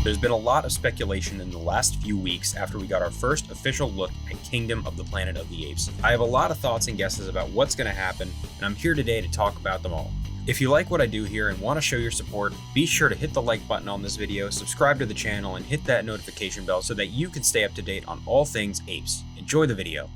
There's been a lot of speculation in the last few weeks after we got our first official look at Kingdom of the Planet of the Apes. I have a lot of thoughts and guesses about what's going to happen, and I'm here today to talk about them all. If you like what I do here and want to show your support, be sure to hit the like button on this video, subscribe to the channel, and hit that notification bell so that you can stay up to date on all things apes. Enjoy the video.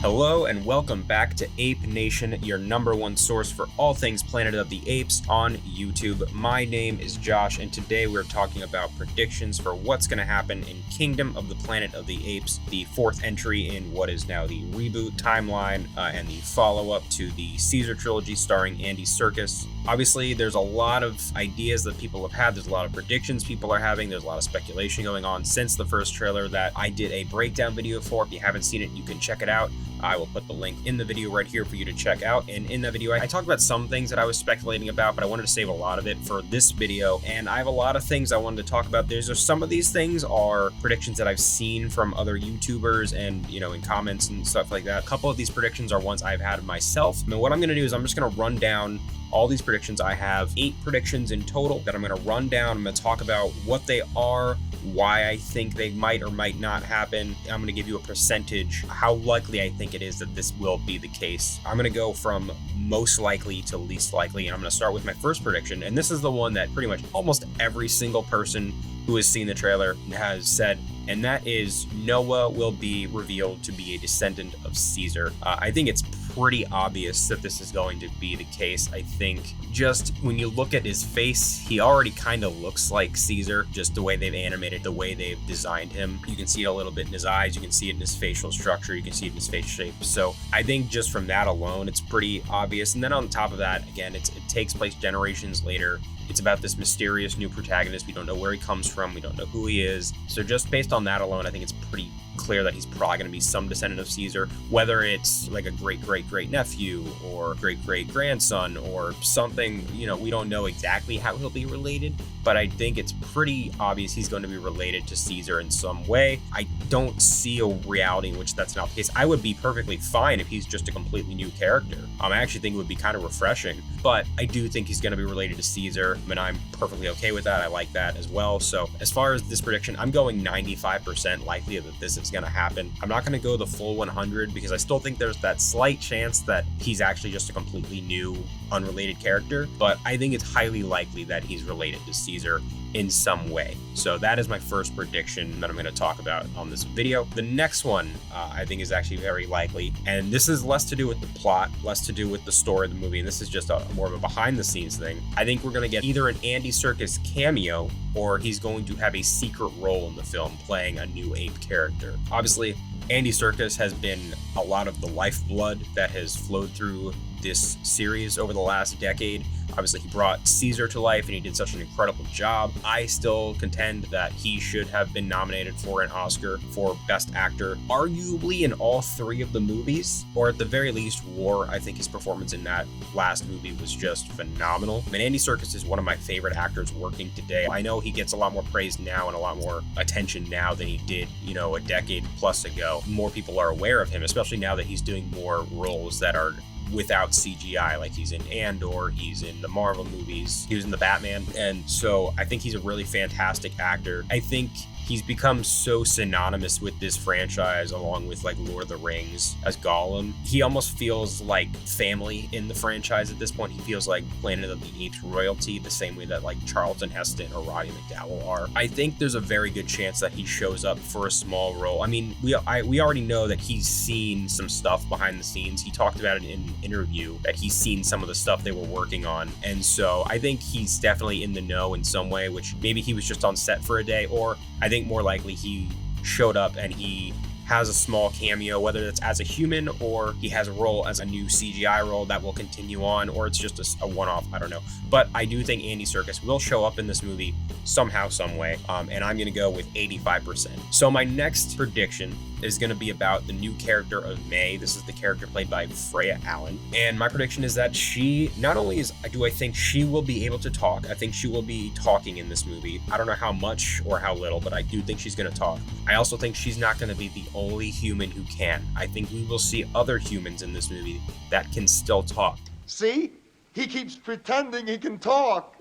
Hello and welcome back to Ape Nation, your #1 source for all things Planet of the Apes on YouTube. My name is Josh, and today we're talking about predictions for what's going to happen in Kingdom of the Planet of the Apes, the fourth entry in what is now the reboot timeline and the follow-up to the Caesar trilogy starring Andy Serkis. Obviously, there's a lot of ideas that people have had. There's a lot of predictions people are having. There's a lot of speculation going on since the first trailer that I did a breakdown video for. If you haven't seen it, you can check it out. I will put the link in the video right here for you to check out. And in that video, I talked about some things that I was speculating about, but I wanted to save a lot of it for this video. And I have a lot of things I wanted to talk about. There's just some of these things are predictions that I've seen from other YouTubers and, in comments and stuff like that. A couple of these predictions are ones I've had myself. And what I'm going to do is I'm just going to run down all these predictions. I have 8 predictions in total that I'm going to run down. I'm going to talk about what they are, why I think they might or might not happen. I'm going to give you a percentage, how likely I think it is that this will be the case. I'm going to go from most likely to least likely, and I'm going to start with my first prediction. And this is the one that pretty much almost every single person who has seen the trailer has said, and that is Noah will be revealed to be a descendant of Caesar. I think it's pretty obvious that this is going to be the case. I think just when you look at his face, he already kind of looks like Caesar, just the way they've animated, the way they've designed him. You can see it a little bit in his eyes, you can see it in his facial structure, you can see it in his face shape. So I think just from that alone, it's pretty obvious. And then on top of that, again, it takes place generations later. It's about this mysterious new protagonist. We don't know where he comes from. We don't know who he is. So just based on that alone, I think it's pretty clear that he's probably going to be some descendant of Caesar, whether it's like a great-great-great nephew or great-great-grandson or something. We don't know exactly how he'll be related, but I think it's pretty obvious he's going to be related to Caesar in some way. I don't see a reality in which that's not the case. I would be perfectly fine if he's just a completely new character. I actually think it would be kind of refreshing, but I do think he's going to be related to Caesar, and I'm perfectly okay with that. I like that as well. So as far as this prediction, I'm going 95% likely that this is going to happen. I'm not going to go the full 100 because I still think there's that slight chance that he's actually just a completely new, unrelated character, but I think it's highly likely that he's related to Caesar in some way. So that is my first prediction that I'm going to talk about on this video. The next one I think is actually very likely, and this is less to do with the plot, less to do with the story of the movie, and this is just more of a behind the scenes thing. I think we're going to get either an Andy Serkis cameo or he's going to have a secret role in the film playing a new ape character. Obviously, Andy Serkis has been a lot of the lifeblood that has flowed through this series over the last decade. Obviously, he brought Caesar to life and he did such an incredible job. I still contend that he should have been nominated for an Oscar for Best Actor, arguably in all 3 of the movies, or at the very least War. I think his performance in that last movie was just phenomenal. I mean, Andy Serkis is one of my favorite actors working today. I know he gets a lot more praise now and a lot more attention now than he did, a decade plus ago. More people are aware of him, especially now that he's doing more roles that are without CGI, like he's in Andor, he's in the Marvel movies, he was in the Batman, and so I think he's a really fantastic actor. I think he's become so synonymous with this franchise, along with like Lord of the Rings as Gollum. He almost feels like family in the franchise at this point. He feels like Planet of the Apes royalty, the same way that like Charlton Heston or Roddy McDowall are. I think there's a very good chance that he shows up for a small role. I mean, we already know that he's seen some stuff behind the scenes. He talked about it in an interview that he's seen some of the stuff they were working on. And so I think he's definitely in the know in some way, which maybe he was just on set for a day, or I think more likely he showed up and he has a small cameo, whether it's as a human or he has a role as a new CGI role that will continue on, or it's just a one-off, I don't know. But I do think Andy Serkis will show up in this movie somehow, some way, and I'm going to go with 85%. So my next prediction is going to be about the new character of May. This is the character played by Freya Allen. And my prediction is that she, not only do I think she will be able to talk, I think she will be talking in this movie. I don't know how much or how little, but I do think she's going to talk. I also think she's not going to be the only human who can. I think we will see other humans in this movie that can still talk. See? He keeps pretending he can talk.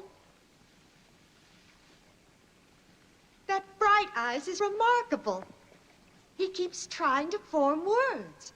That Bright Eyes is remarkable. He keeps trying to form words.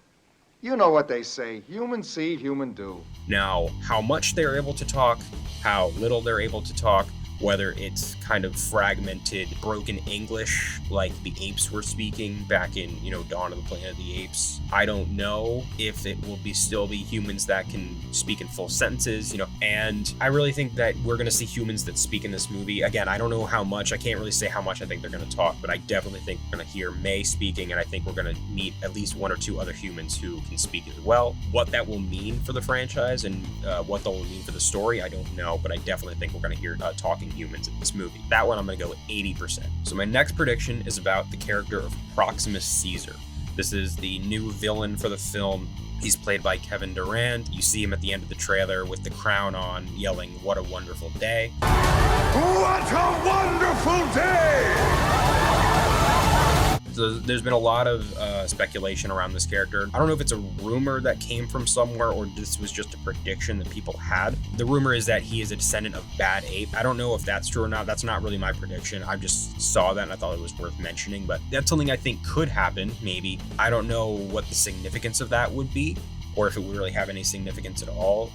You know what they say, human see, human do. Now, how much they're able to talk, how little they're able to talk, whether it's kind of fragmented, broken English like the apes were speaking back in, Dawn of the Planet of the Apes. I don't know if it will still be humans that can speak in full sentences, and I really think that we're going to see humans that speak in this movie. Again, I don't know how much, I can't really say how much I think they're going to talk, but I definitely think we're going to hear May speaking, and I think we're going to meet at least one or two other humans who can speak as well. What that will mean for the franchise and what that will mean for the story, I don't know, but I definitely think we're going to hear talking humans in this movie. That one I'm going to go with 80%. So my next prediction is about the character of Proximus Caesar. This is the new villain for the film. He's played by Kevin Durand. You see him at the end of the trailer with the crown on, yelling, "What a wonderful day." What a wonderful day! So there's been a lot of speculation around this character. I don't know if it's a rumor that came from somewhere or this was just a prediction that people had. The rumor is that he is a descendant of Bad Ape. I don't know if that's true or not. That's not really my prediction. I just saw that and I thought it was worth mentioning, but that's something I think could happen, maybe. I don't know what the significance of that would be, or if it would really have any significance at all,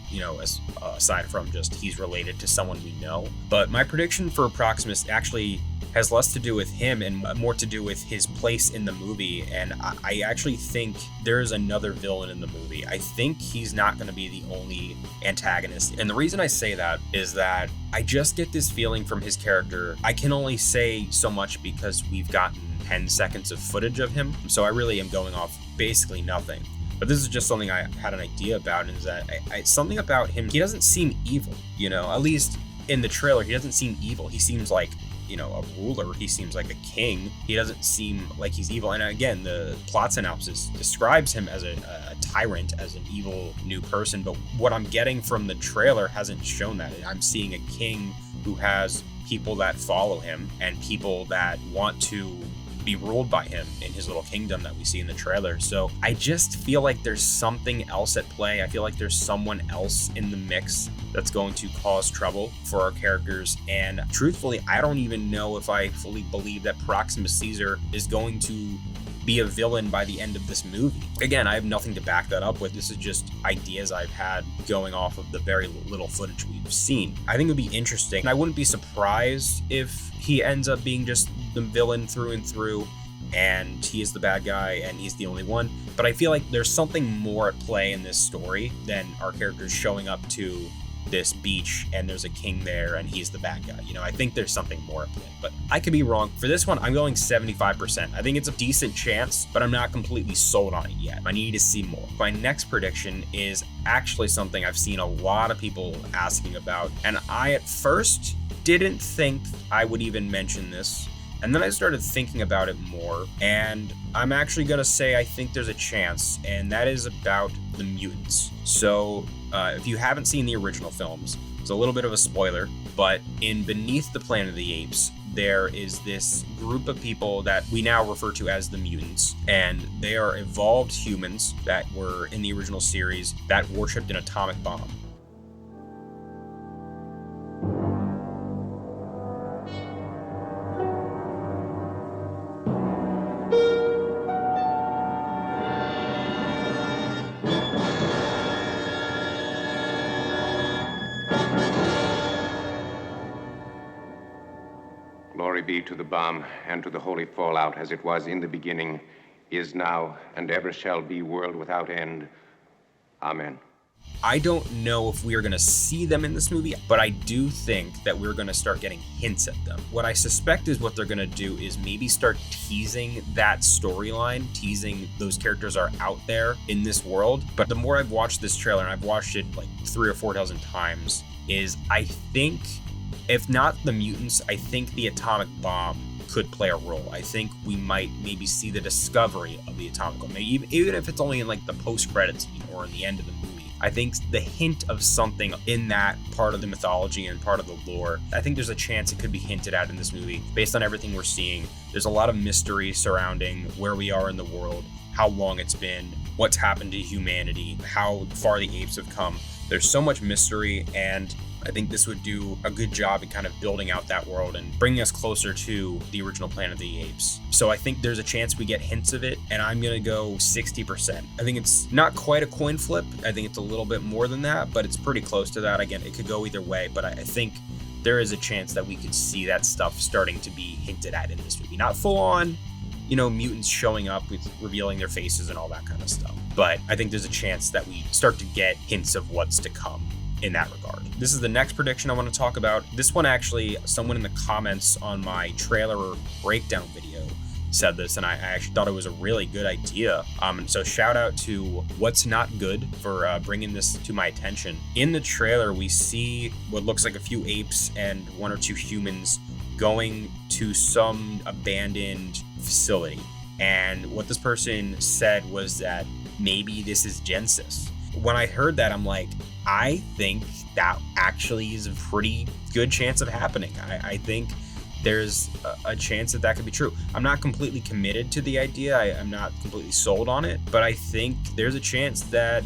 aside from just he's related to someone we know. But my prediction for Proximus actually has less to do with him and more to do with his place in the movie. And I actually think there's another villain in the movie. I think he's not going to be the only antagonist. And the reason I say that is that I just get this feeling from his character. I can only say so much because we've gotten 10 seconds of footage of him. So I really am going off basically nothing. But this is just something I had an idea about, and is that something about him, he doesn't seem evil, at least in the trailer, he doesn't seem evil. He seems like, a ruler. He seems like a king. He doesn't seem like he's evil. And again, the plot synopsis describes him as a tyrant, as an evil new person. But what I'm getting from the trailer hasn't shown that. I'm seeing a king who has people that follow him and people that want to be ruled by him in his little kingdom that we see in the trailer. So I just feel like there's something else at play. I feel like there's someone else in the mix that's going to cause trouble for our characters. And truthfully, I don't even know if I fully believe that Proximus Caesar is going to be a villain by the end of this movie. Again, I have nothing to back that up with. This is just ideas I've had going off of the very little footage we've seen. I think it would be interesting. And I wouldn't be surprised if he ends up being just the villain through and through, and he is the bad guy and he's the only one. But I feel like there's something more at play in this story than our characters showing up to this beach and there's a king there and he's the bad guy. I think there's something more at play, but I could be wrong. For this one, I'm going 75%. I think it's a decent chance, but I'm not completely sold on it yet. I need to see more. My next prediction is actually something I've seen a lot of people asking about, and I at first didn't think I would even mention this. And then I started thinking about it more, and I'm actually gonna say I think there's a chance, and that is about the mutants. So if you haven't seen the original films, it's a little bit of a spoiler, but in Beneath the Planet of the Apes, there is this group of people that we now refer to as the mutants, and they are evolved humans that were in the original series that worshipped an atomic bomb. Glory be to the bomb and to the holy fallout, as it was in the beginning, is now, and ever shall be, world without end. Amen. I don't know if we are going to see them in this movie, but I do think that we're going to start getting hints at them. What I suspect is what they're going to do is maybe start teasing that storyline, teasing those characters are out there in this world. But the more I've watched this trailer, and I've watched it like 3 or 4 dozen times, is I think if not the mutants, I think the atomic bomb could play a role. I think we might maybe see the discovery of the atomic bomb, maybe even if it's only in like the post-credits scene or in the end of the movie. I think the hint of something in that part of the mythology and part of the lore, I think there's a chance it could be hinted at in this movie. Based on everything we're seeing, there's a lot of mystery surrounding where we are in the world, how long it's been, what's happened to humanity, how far the apes have come. There's so much mystery, and I think this would do a good job in kind of building out that world and bringing us closer to the original Planet of the Apes. So I think there's a chance we get hints of it, and I'm gonna go 60%. I think it's not quite a coin flip. I think it's a little bit more than that, but it's pretty close to that. Again, it could go either way, but I think there is a chance that we could see that stuff starting to be hinted at in this movie. Not full on, mutants showing up with revealing their faces and all that kind of stuff. But I think there's a chance that we start to get hints of what's to come in that regard. This is the next prediction I want to talk about. This one actually, someone in the comments on my trailer breakdown video said this, and I actually thought it was a really good idea. And so shout out to What's Not Good for bringing this to my attention. In the trailer, we see what looks like a few apes and one or two humans going to some abandoned facility. And what this person said was that maybe this is Genesis. When I heard that, I'm like, I think that actually is a pretty good chance of happening. I think there's a chance that could be true. I'm not completely committed to the idea. I'm not completely sold on it, but I think there's a chance that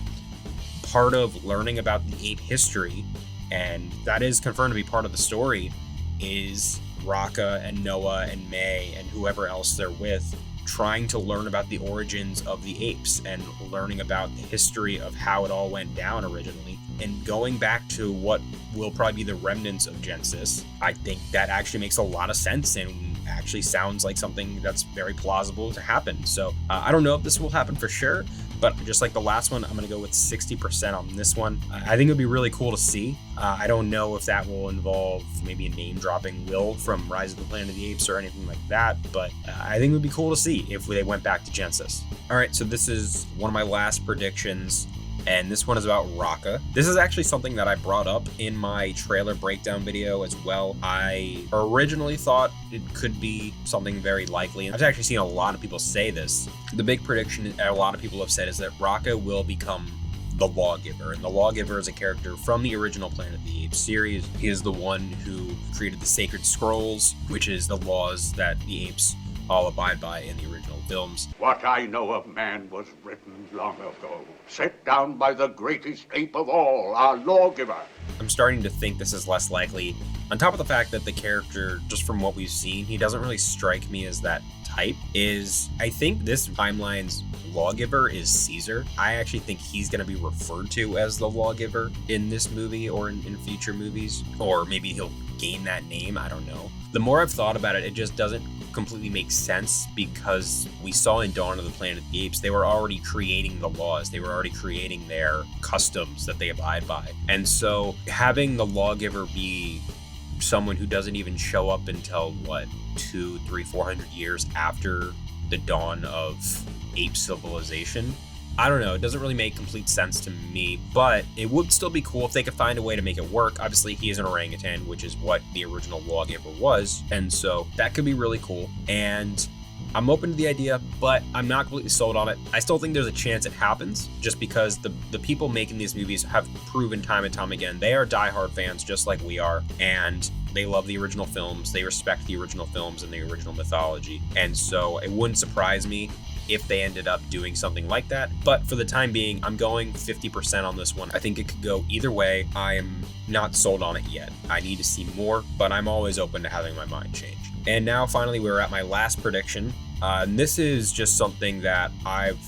part of learning about the ape history, and that is confirmed to be part of the story, is Raka and Noah and May and whoever else they're with trying to learn about the origins of the apes and learning about the history of how it all went down originally and going back to what will probably be the remnants of Genesis. I think that actually makes a lot of sense and actually sounds like something that's very plausible to happen. So I don't know if this will happen for sure, but just like the last one, I'm going to go with 60% on this one. I think it would be really cool to see. I don't know if that will involve maybe a name dropping Will from Rise of the Planet of the Apes or anything like that, but I think it would be cool to see if they went back to Genesis. All right, so this is one of my last predictions, and this one is about Raka. This is actually something that I brought up in my trailer breakdown video as well. I originally thought it could be something very likely. I've actually seen a lot of people say this. The big prediction a lot of people have said is that Raka will become the Lawgiver, and the Lawgiver is a character from the original Planet of the Apes series. He is the one who created the Sacred Scrolls, which is the laws that the apes all abide by in the original films. What I know of man was written long ago, set down by the greatest ape of all, our lawgiver. I'm starting to think this is less likely. On top of the fact that the character, just from what we've seen, he doesn't really strike me as that type, I think this timeline's lawgiver is Caesar. I actually think he's going to be referred to as the lawgiver in this movie or in future movies, or maybe he'll gain that name, I don't know. The more I've thought about it, it just doesn't completely make sense, because we saw in Dawn of the Planet of the Apes, they were already creating the laws, they were already creating their customs that they abide by. And so having the lawgiver be someone who doesn't even show up until 200, 300, 400 years after the dawn of ape civilization, I don't know, it doesn't really make complete sense to me, but it would still be cool if they could find a way to make it work. Obviously, he is an orangutan, which is what the original lawgiver was, and so that could be really cool. And I'm open to the idea, but I'm not completely sold on it. I still think there's a chance it happens, just because the people making these movies have proven time and time again they are diehard fans just like we are, and they love the original films, they respect the original films and the original mythology, and so it wouldn't surprise me if they ended up doing something like that. But for the time being, I'm going 50% on this one. I think it could go either way. I am not sold on it yet. I need to see more, but I'm always open to having my mind change. And now finally, we're at my last prediction. And this is just something that I've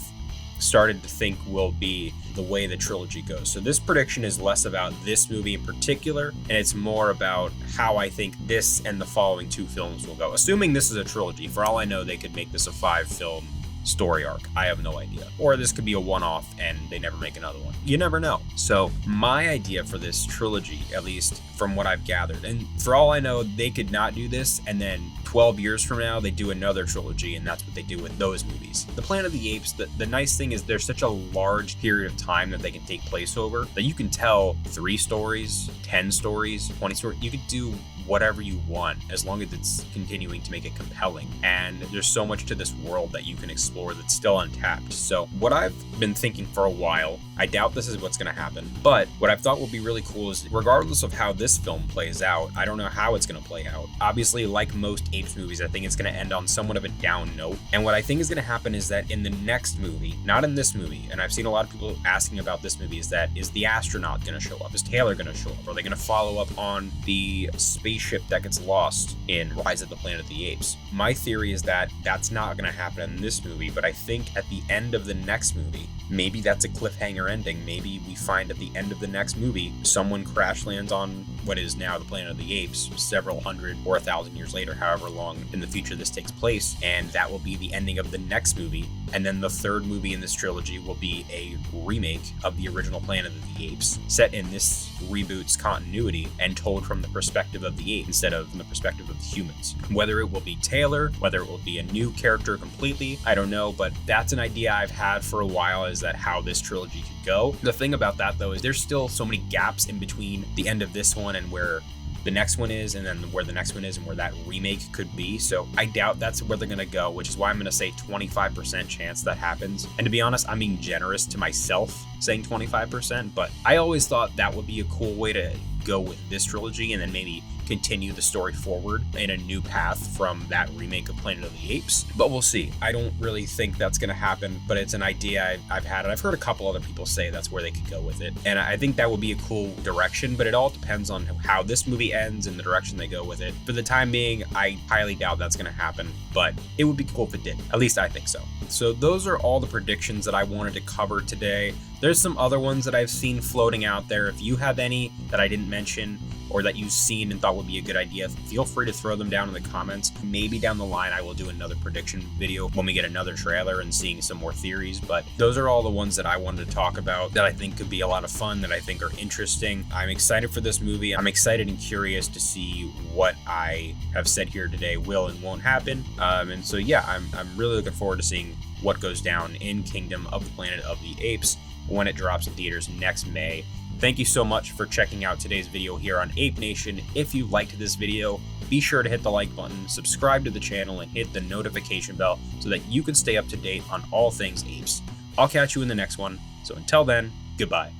started to think will be the way the trilogy goes. So this prediction is less about this movie in particular, and it's more about how I think this and the following two films will go. Assuming this is a trilogy, for all I know, they could make this a 5-film story arc. I have no idea. Or this could be a one-off and they never make another one. You never know. So my idea for this trilogy, at least from what I've gathered, and for all I know, they could not do this and then 12 years from now they do another trilogy, and that's what they do with those movies. The Planet of the Apes, the nice thing is there's such a large period of time that they can take place over that you can tell 3 stories, 10 stories, 20 stories. You could do whatever you want as long as it's continuing to make it compelling. And there's so much to this world that you can explore that's still untapped. So what I've been thinking for a while, I doubt this is what's going to happen, but what I've thought would be really cool is regardless of how this film plays out, I don't know how it's going to play out. Obviously, like most Apes movies, I think it's going to end on somewhat of a down note. And what I think is going to happen is that in the next movie, not in this movie, and I've seen a lot of people asking about this movie, is the astronaut going to show up? Is Taylor going to show up? Are they going to follow up on the spaceship that gets lost in Rise of the Planet of the Apes? My theory is that that's not going to happen in this movie, but I think at the end of the next movie, maybe that's a cliffhanger ending. Maybe we find at the end of the next movie, someone crash lands on what is now the Planet of the Apes several hundred or 1,000 years later, however long in the future this takes place, and that will be the ending of the next movie. And then the third movie in this trilogy will be a remake of the original Planet of the Apes, set in this reboot's continuity and told from the perspective of the apes instead of from the perspective of the humans. Whether it will be Taylor, whether it will be a new character completely, I don't know, but that's an idea I've had for a while, is that how this trilogy could go. The thing about that though is there's still so many gaps in between the end of this one and where the next one is, and then where the next one is and where that remake could be. So I doubt that's where they're going to go, which is why I'm going to say 25% chance that happens. And to be honest, I'm being generous to myself saying 25%, but I always thought that would be a cool way to go with this trilogy and then maybe continue the story forward in a new path from that remake of Planet of the Apes. But we'll see. I don't really think that's going to happen, but it's an idea I've had, and I've heard a couple other people say that's where they could go with it. And I think that would be a cool direction, but it all depends on how this movie ends and the direction they go with it. For the time being, I highly doubt that's going to happen, but it would be cool if it did. At least I think so. So those are all the predictions that I wanted to cover today. There's some other ones that I've seen floating out there. If you have any that I didn't mention or that you've seen and thought would be a good idea, feel free to throw them down in the comments. Maybe down the line I will do another prediction video when we get another trailer and seeing some more theories, but those are all the ones that I wanted to talk about that I think could be a lot of fun, that I think are interesting. I'm excited for this movie. I'm excited and curious to see what I have said here today will and won't happen. And so yeah, I'm really looking forward to seeing what goes down in Kingdom of the Planet of the Apes when it drops in theaters next May. Thank you so much for checking out today's video here on Ape Nation. If you liked this video, be sure to hit the like button, subscribe to the channel, and hit the notification bell so that you can stay up to date on all things apes. I'll catch you in the next one. So until then, goodbye.